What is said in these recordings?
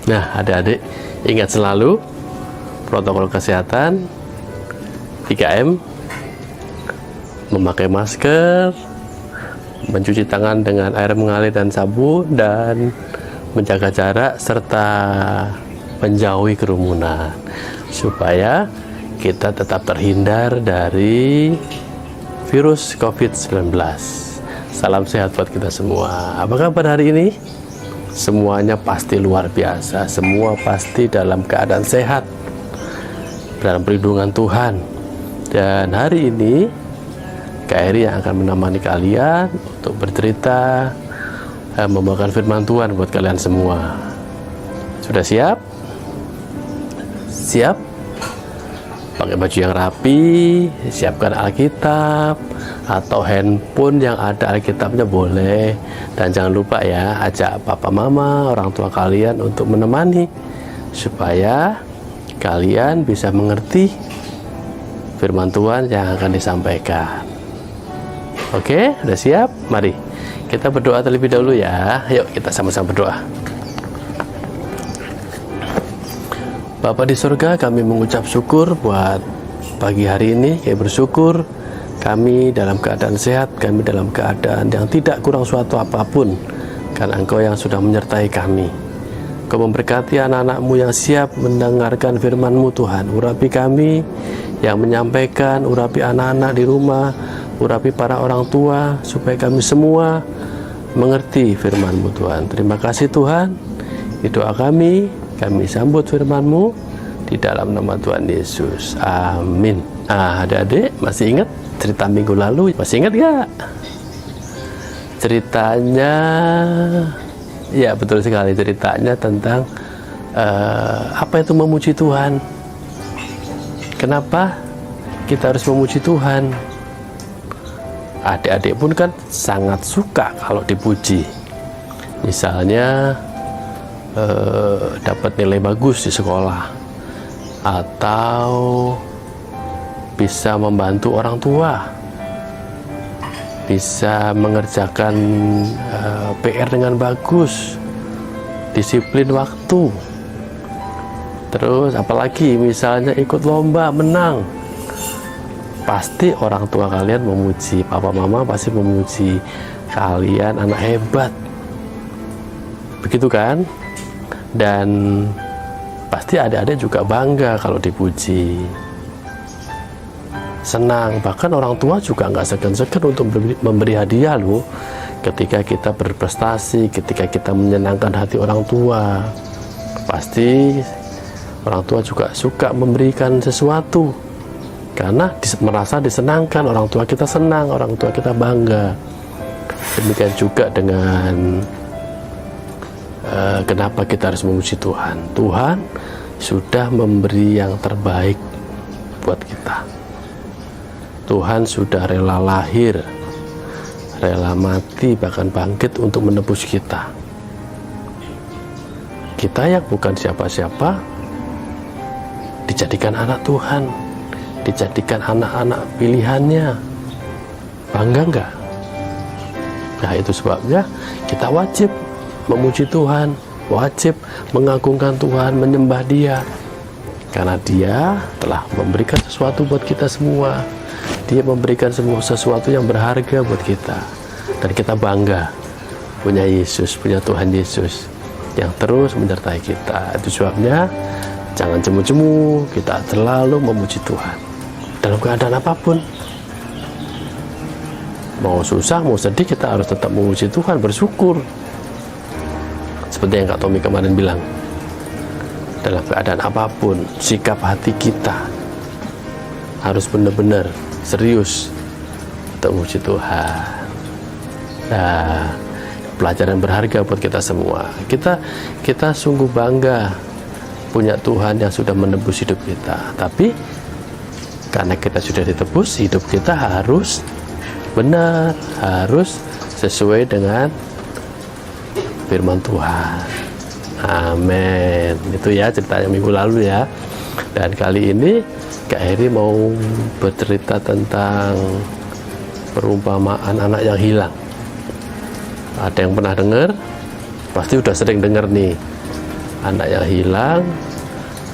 Nah, adik-adik ingat selalu protokol kesehatan 3M, memakai masker, mencuci tangan dengan air mengalir dan sabun, dan menjaga jarak serta menjauhi kerumunan supaya kita tetap terhindar dari virus COVID-19. Salam sehat buat kita semua. Apa kabar hari ini? Semuanya pasti luar biasa, semua pasti dalam keadaan sehat, dalam perlindungan Tuhan. Dan hari ini Kak Eri yang akan menemani kalian untuk bercerita, membawakan firman Tuhan buat kalian semua. Sudah siap? Siap? Pakai baju yang rapi, siapkan Alkitab atau handphone yang ada Alkitabnya boleh. Dan jangan lupa ya, ajak papa mama, orang tua kalian untuk menemani supaya kalian bisa mengerti firman Tuhan yang akan disampaikan. Oke, udah siap? Mari kita berdoa terlebih dahulu ya. Yuk kita sama-sama berdoa. Bapa di surga, kami mengucap syukur buat pagi hari ini. Kami bersyukur kami dalam keadaan sehat, kami dalam keadaan yang tidak kurang suatu apapun, karena Engkau yang sudah menyertai kami. Engkau memberkati anak-anak-Mu yang siap mendengarkan firman-Mu Tuhan. Urapi kami yang menyampaikan, urapi anak-anak di rumah, urapi para orang tua, supaya kami semua mengerti firman-Mu Tuhan. Terima kasih Tuhan. Doa kami sambut firman-Mu di dalam nama Tuhan Yesus. Amin. Adik-adik masih ingat cerita minggu lalu? Masih ingat gak? Ceritanya, ya betul sekali, ceritanya tentang apa itu memuji Tuhan. Kenapa kita harus memuji Tuhan? Adik-adik pun kan sangat suka kalau dipuji. Misalnya dapat nilai bagus di sekolah, atau bisa membantu orang tua, bisa mengerjakan PR dengan bagus, disiplin waktu. Terus apalagi misalnya ikut lomba menang, pasti orang tua kalian memuji, papa mama pasti memuji kalian, anak hebat, begitu kan? Dan pasti adik-adik juga bangga kalau dipuji, senang. Bahkan orang tua juga nggak segan-segan untuk memberi hadiah loh, ketika kita berprestasi, ketika kita menyenangkan hati orang tua. Pasti orang tua juga suka memberikan sesuatu, karena merasa disenangkan, orang tua kita senang, orang tua kita bangga. Demikian juga dengan kenapa kita harus memuji Tuhan. Tuhan sudah memberi yang terbaik buat kita. Tuhan sudah rela lahir, rela mati, bahkan bangkit untuk menebus kita. Kita yang bukan siapa-siapa dijadikan anak Tuhan, dijadikan anak-anak pilihannya. Bangga enggak? Nah, itu sebabnya kita wajib memuji Tuhan, wajib mengagungkan Tuhan, menyembah Dia, karena Dia telah memberikan sesuatu buat kita semua. Dia memberikan semua sesuatu yang berharga buat kita, dan kita bangga punya Yesus, punya Tuhan Yesus yang terus menyertai kita. Itu sebabnya jangan cemu-cemu, kita selalu memuji Tuhan dalam keadaan apapun. Mau susah, mau sedih, kita harus tetap memuji Tuhan, bersyukur. Seperti yang Kak Tommy kemarin bilang, dalam keadaan apapun, sikap hati kita harus benar-benar serius untuk memuji Tuhan. Nah, pelajaran berharga buat kita semua. Kita sungguh bangga punya Tuhan yang sudah menebus hidup kita. Tapi karena kita sudah ditebus, hidup kita harus benar, harus sesuai dengan firman Tuhan. Amin. Itu ya ceritanya minggu lalu ya. Dan kali ini Kak Heri mau bercerita tentang perumpamaan anak yang hilang. Ada yang pernah dengar? Pasti udah sering dengar nih. anak yang hilang.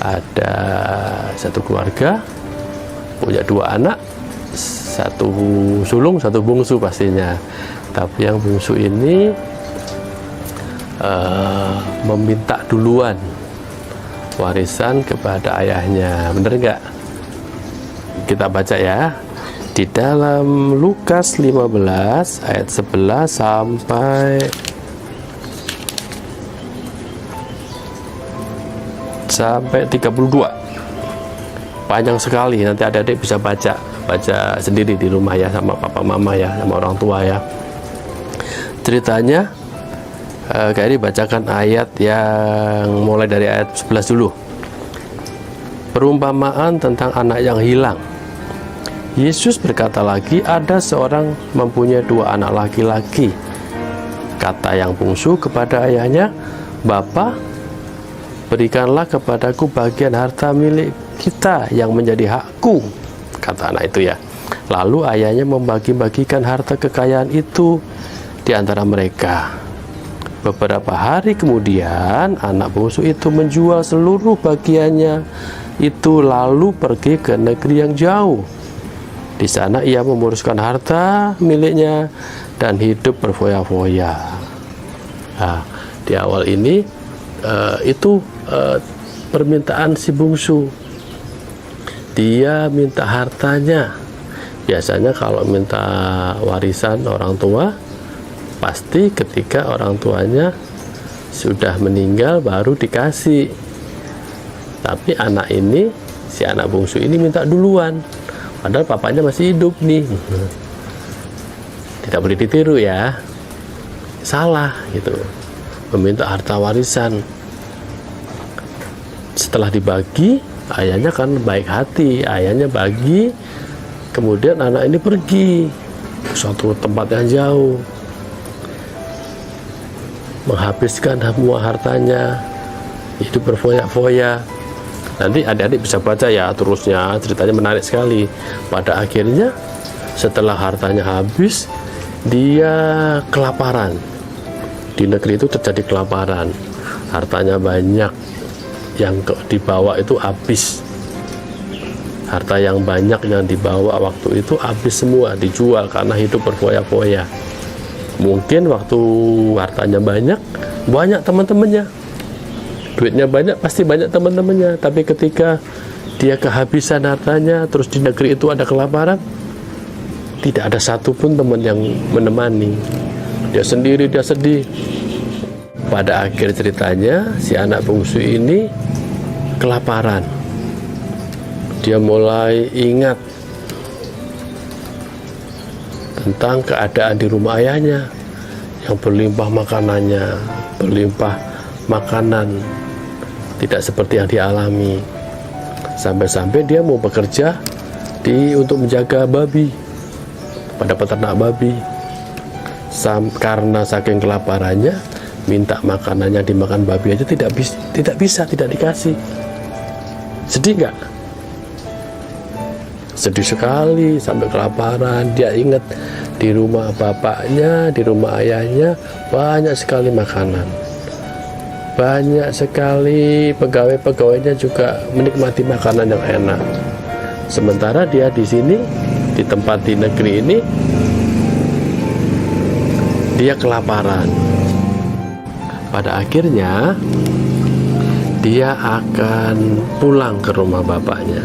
Ada satu keluarga punya 2 anak, satu sulung, satu bungsu pastinya. Tapi yang bungsu ini meminta duluan warisan kepada ayahnya. Bener nggak? Kita baca ya. Di dalam Lukas 15 ayat 11 sampai 32. Panjang sekali, nanti adik-adik bisa baca sendiri di rumah ya, sama papa mama ya, sama orang tua ya. Ceritanya kayak ini, bacakan ayat yang mulai dari ayat 11 dulu. Perumpamaan tentang anak yang hilang. Yesus berkata lagi, ada seorang mempunyai 2 anak laki-laki. Kata yang bungsu kepada ayahnya, "Bapa, berikanlah kepadaku bagian harta milik kita yang menjadi hakku," kata anak itu ya. Lalu ayahnya membagi-bagikan harta kekayaan itu di antara mereka. Beberapa hari kemudian anak bungsu itu menjual seluruh bagiannya itu lalu pergi ke negeri yang jauh. Di sana ia menguruskan harta miliknya dan hidup berfoya-foya. Nah, di awal ini itu permintaan si bungsu. Dia minta hartanya. Biasanya kalau minta warisan orang tua, pasti ketika orang tuanya sudah meninggal baru dikasih. Tapi anak ini, si anak bungsu ini minta duluan, padahal papanya masih hidup nih. Tidak boleh ditiru ya, salah gitu, meminta harta warisan. Setelah dibagi, ayahnya kan baik hati, ayahnya bagi, kemudian anak ini pergi ke suatu tempat yang jauh, menghabiskan semua hartanya, hidup berfoya-foya. Nanti adik-adik bisa baca ya terusnya, ceritanya menarik sekali. Pada akhirnya setelah hartanya habis, dia kelaparan. Di negeri itu terjadi kelaparan, hartanya banyak, yang dibawa itu habis. Harta yang banyak yang dibawa waktu itu habis semua, dijual karena hidup berfoya-foya. Mungkin waktu hartanya banyak teman-temannya, duitnya banyak, pasti banyak teman-temannya. Tapi ketika dia kehabisan hartanya, terus di negeri itu ada kelaparan, tidak ada satupun teman yang menemani. Dia sendiri, dia sedih. Pada akhir ceritanya, si anak bungsu ini kelaparan. Dia mulai ingat tentang keadaan di rumah ayahnya yang berlimpah makanannya, berlimpah makanan, tidak seperti yang dialami. Sampai-sampai dia mau bekerja untuk menjaga babi pada peternak babi. Karena saking kelaparannya, minta makanannya dimakan babi aja tidak bisa, tidak dikasih. Sedih nggak? Sedih sekali, sampai kelaparan. Dia ingat di rumah bapaknya, di rumah ayahnya banyak sekali makanan, banyak sekali pegawai-pegawainya juga menikmati makanan yang enak. Sementara dia di sini, di tempat di negeri ini, dia kelaparan. Pada akhirnya dia akan pulang ke rumah bapaknya.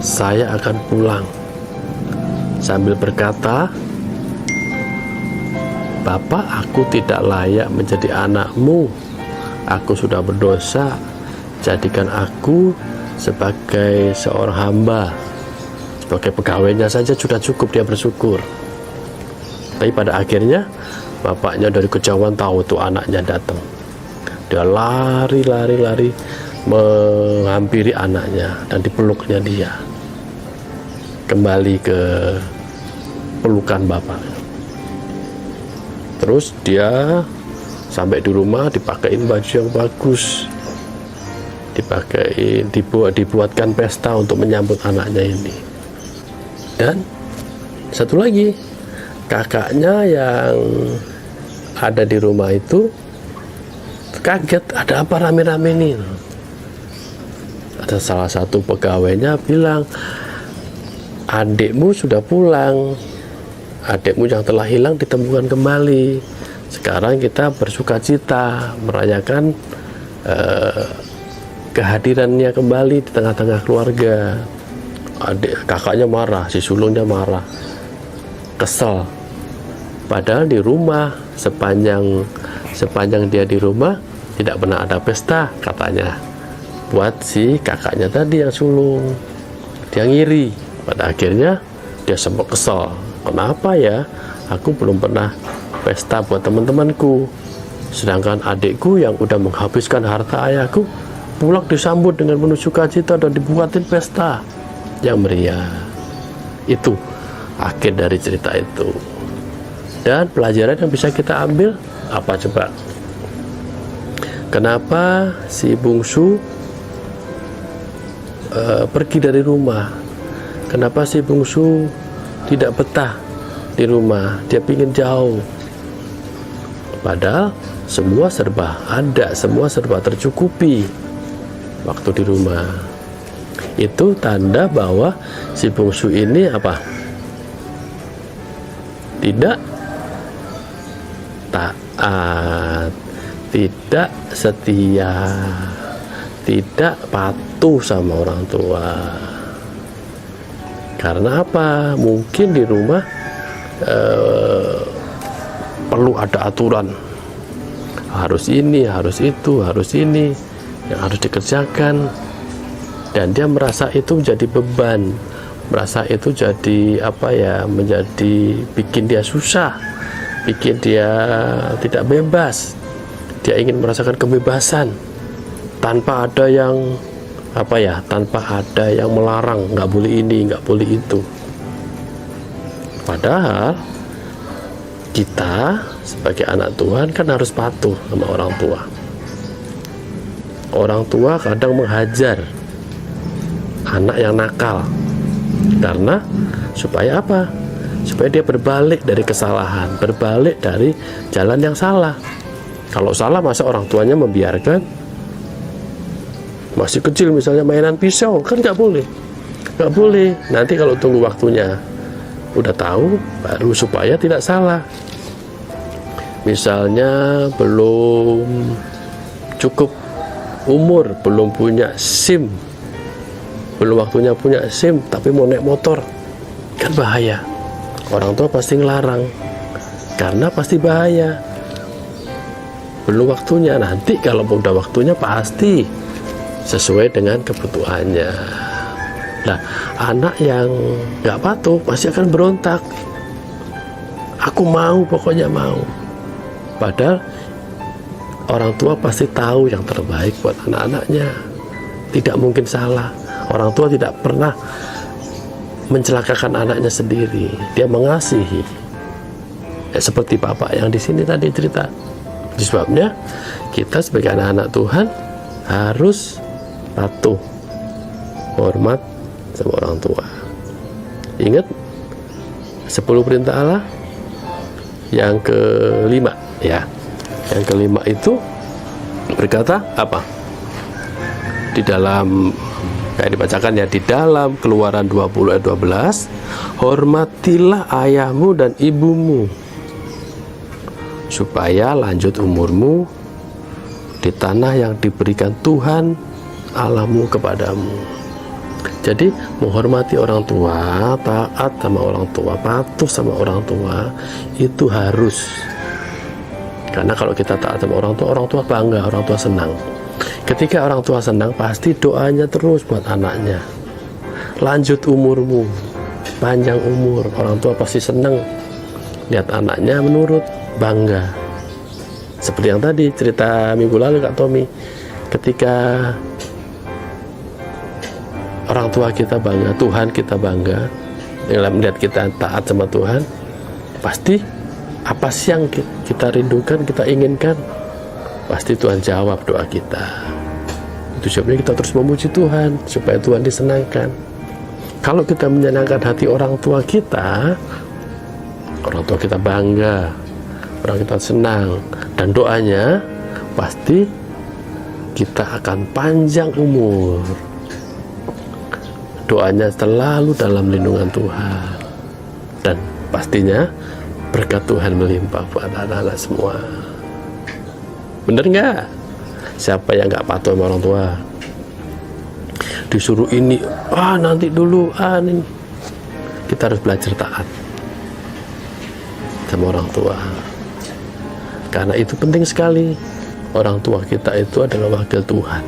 Saya akan pulang, sambil berkata, "Bapak, aku tidak layak menjadi anakmu. Aku sudah berdosa. Jadikan aku sebagai seorang hamba. Sebagai pegawainya saja sudah cukup." Dia bersyukur. Tapi pada akhirnya bapaknya dari kejauhan tahu tuh anaknya datang. Dia lari menghampiri anaknya dan dipeluknya dia. Kembali ke pelukan bapaknya. Terus dia sampai di rumah, dipakein baju yang bagus, dibuatkan pesta untuk menyambut anaknya ini. Dan satu lagi, kakaknya yang ada di rumah itu kaget, ada apa rame-rame ini? Ada salah satu pegawainya bilang, adikmu sudah pulang, adikmu yang telah hilang ditemukan kembali. Sekarang kita bersuka cita merayakan kehadirannya kembali di tengah-tengah keluarga. Kakaknya marah, si sulungnya marah, kesel. Padahal di rumah, sepanjang dia di rumah tidak pernah ada pesta katanya. Buat si kakaknya tadi yang sulung, dia ngiri. Pada akhirnya dia sempat kesel. Kenapa ya? Aku belum pernah pesta buat teman-temanku, sedangkan adikku yang udah menghabiskan harta ayahku pulang disambut dengan penuh sukacita dan dibuatin pesta yang meriah. Itu akhir dari cerita itu. Dan pelajaran yang bisa kita ambil apa coba? Kenapa si bungsu pergi dari rumah? Kenapa si bungsu tidak betah di rumah? Dia ingin jauh. Padahal semua serba ada, semua serba tercukupi waktu di rumah. Itu tanda bahwa si bungsu ini apa? Tidak taat, tidak setia, tidak patuh sama orang tua. Karena apa? Mungkin di rumah perlu ada aturan, harus ini, harus itu, harus ini yang harus dikerjakan, dan dia merasa itu menjadi beban, merasa itu jadi apa ya, menjadi bikin dia susah, bikin dia tidak bebas. Dia ingin merasakan kebebasan tanpa ada yang apa ya, tanpa ada yang melarang, nggak boleh ini, nggak boleh itu. Padahal kita sebagai anak Tuhan kan harus patuh sama orang tua. Orang tua kadang menghajar anak yang nakal, karena supaya apa? Supaya dia berbalik dari kesalahan, berbalik dari jalan yang salah. Kalau salah, masa orang tuanya membiarkan? Masih kecil misalnya mainan pisau, kan nggak boleh, nggak boleh. Nanti kalau tunggu waktunya udah tahu, baru supaya tidak salah. Misalnya belum cukup umur, belum punya SIM, belum waktunya punya SIM, tapi mau naik motor, kan bahaya. Orang tua pasti ngelarang, karena pasti bahaya. Belum waktunya, nanti kalau udah waktunya pasti sesuai dengan kebutuhannya. Nah, anak yang nggak patuh pasti akan berontak. Aku mau, pokoknya mau. Padahal orang tua pasti tahu yang terbaik buat anak-anaknya. Tidak mungkin salah. Orang tua tidak pernah mencelakakan anaknya sendiri. Dia mengasihi. Ya, seperti bapak yang di sini tadi cerita. Sebabnya kita sebagai anak-anak Tuhan harus patuh, hormat sama orang tua. Ingat 10 perintah Allah. Yang kelima ya. Yang kelima itu berkata apa? Di dalam kayak dibacakan ya, di dalam Keluaran 20 ayat 12, hormatilah ayahmu dan ibumu supaya lanjut umurmu di tanah yang diberikan Tuhan Allahmu kepadamu. Jadi menghormati orang tua, taat sama orang tua, patuh sama orang tua, itu harus. Karena kalau kita taat sama orang tua bangga, orang tua senang. Ketika orang tua senang, pasti doanya terus buat anaknya. Lanjut umurmu, panjang umur, orang tua pasti senang lihat anaknya menurut, bangga. Seperti yang tadi cerita minggu lalu Kak Tommy, ketika orang tua kita bangga, Tuhan kita bangga, dalam melihat kita taat sama Tuhan, pasti apa sih yang kita rindukan, kita inginkan, pasti Tuhan jawab doa kita. Itu sebabnya kita terus memuji Tuhan supaya Tuhan disenangkan. Kalau kita menyenangkan hati orang tua kita bangga, orang kita senang, dan doanya pasti kita akan panjang umur. Doanya selalu dalam lindungan Tuhan, dan pastinya berkat Tuhan melimpah buat anak-anak semua. Bener nggak? Siapa yang nggak patuh sama orang tua? Disuruh ini, nanti dulu, ini. Kita harus belajar taat sama orang tua, karena itu penting sekali. Orang tua kita itu adalah wakil Tuhan,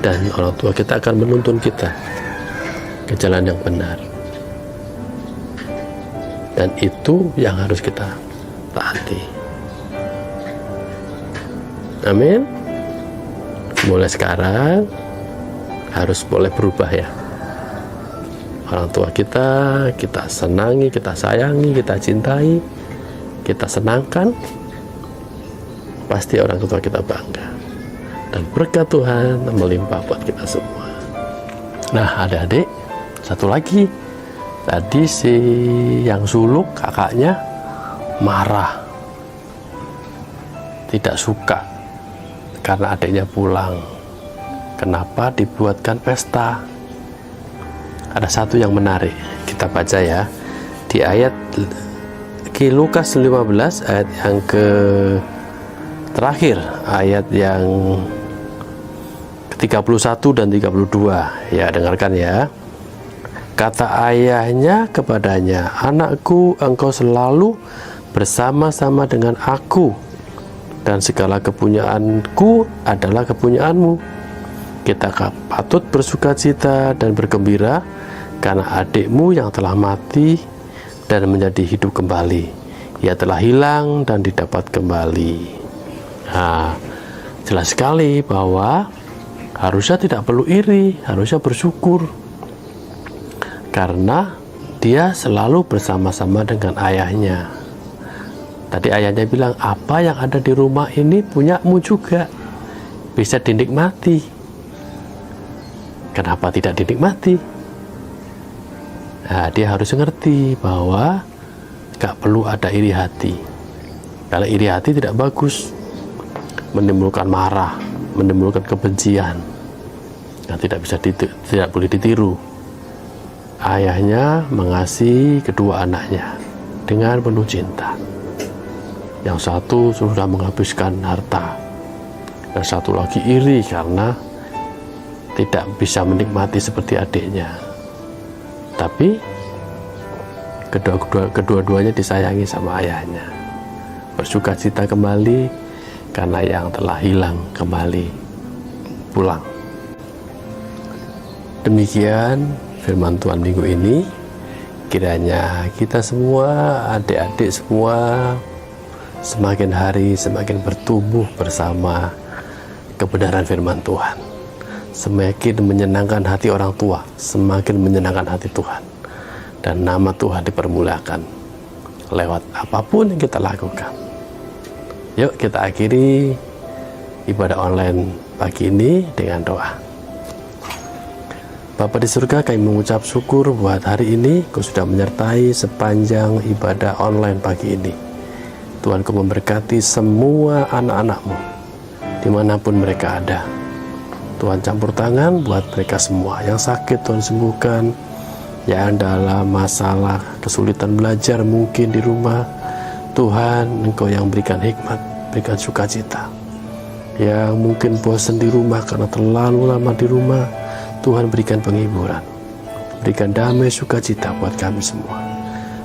dan orang tua kita akan menuntun kita ke jalan yang benar, dan itu yang harus kita taati. Amin. Mulai sekarang harus boleh berubah ya. Orang tua kita senangi, kita sayangi, kita cintai, kita senangkan, pasti orang tua kita bangga, dan berkat Tuhan melimpah buat kita semua. Nah, adik-adik, satu lagi, tadi si yang suluk kakaknya marah, tidak suka karena adiknya pulang. Kenapa dibuatkan pesta? Ada satu yang menarik, kita baca ya di ayat Lukas 15 ayat yang terakhir, ayat yang ke-31 dan 32. Ya, dengarkan ya. Kata ayahnya kepadanya, "Anakku, engkau selalu bersama-sama dengan aku, dan segala kepunyaanku adalah kepunyaanmu. Kita patut bersukacita dan bergembira, karena adikmu yang telah mati dan menjadi hidup kembali. Ia telah hilang dan didapat kembali." Nah, jelas sekali bahwa harusnya tidak perlu iri, harusnya bersyukur, karena dia selalu bersama-sama dengan ayahnya. Tadi ayahnya bilang, apa yang ada di rumah ini punyamu juga, bisa dinikmati. Kenapa tidak dinikmati? Nah, dia harus mengerti bahwa gak perlu ada iri hati. Kalau iri hati tidak bagus, menimbulkan marah, menimbulkan kebencian, yang tidak boleh ditiru. Ayahnya mengasihi kedua anaknya dengan penuh cinta. Yang satu sudah menghabiskan harta, yang satu lagi iri karena tidak bisa menikmati seperti adiknya. Tapi kedua-duanya disayangi sama ayahnya. Bersukacita kembali karena yang telah hilang kembali pulang. Demikian firman Tuhan minggu ini. Kiranya kita semua, adik-adik semua, semakin hari semakin bertumbuh bersama kebenaran firman Tuhan. Semakin menyenangkan hati orang tua, semakin menyenangkan hati Tuhan, dan nama Tuhan dipermuliakan lewat apapun yang kita lakukan. Yuk kita akhiri ibadah online pagi ini dengan doa. Bapa di surga, kami mengucap syukur buat hari ini Kau sudah menyertai sepanjang ibadah online pagi ini. Tuhan, Kau memberkati semua anak-anak-Mu dimanapun mereka ada. Tuhan, campur tangan buat mereka semua. Yang sakit Tuhan sembuhkan, yang dalam masalah kesulitan belajar mungkin di rumah, Tuhan, Engkau yang berikan hikmat, berikan sukacita. Yang mungkin bosan di rumah karena terlalu lama di rumah, Tuhan berikan penghiburan, berikan damai sukacita buat kami semua.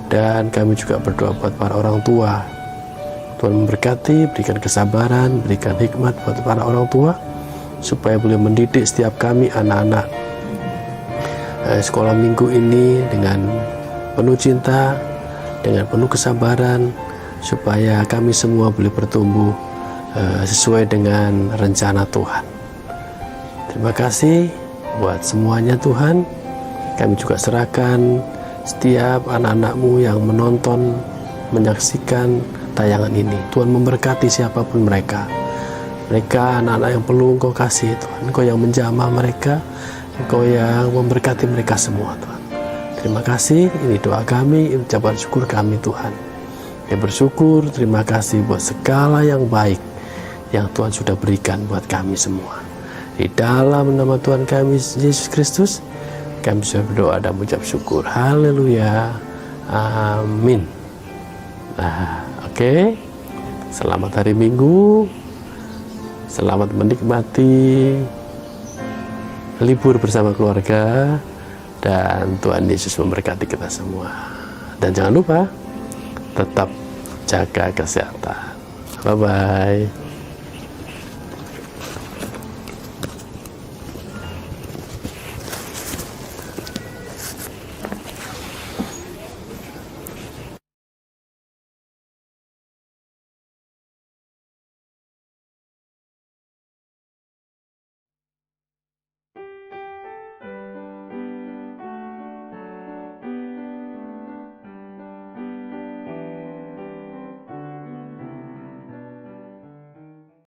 Dan kami juga berdoa buat para orang tua. Tuhan memberkati, berikan kesabaran, berikan hikmat buat para orang tua, supaya boleh mendidik setiap kami anak-anak sekolah minggu ini dengan penuh cinta, dengan penuh kesabaran, supaya kami semua boleh bertumbuh sesuai dengan rencana Tuhan. Terima kasih buat semuanya Tuhan. Kami juga serahkan setiap anak-anak-Mu yang menonton, menyaksikan tayangan ini. Tuhan memberkati siapapun mereka. Mereka anak-anak yang perlu Engkau kasih Tuhan. Engkau yang menjamah mereka, Engkau yang memberkati mereka semua Tuhan. Terima kasih, ini doa kami, ucapan syukur kami Tuhan. Ya bersyukur, terima kasih buat segala yang baik yang Tuhan sudah berikan buat kami semua. Di dalam nama Tuhan kami Yesus Kristus, kami sudah berdoa dan mengucap syukur. Haleluya. Amin. Nah, oke. Selamat hari Minggu. Selamat menikmati libur bersama keluarga, dan Tuhan Yesus memberkati kita semua. Dan jangan lupa tetap jaga kesehatan. Bye-bye.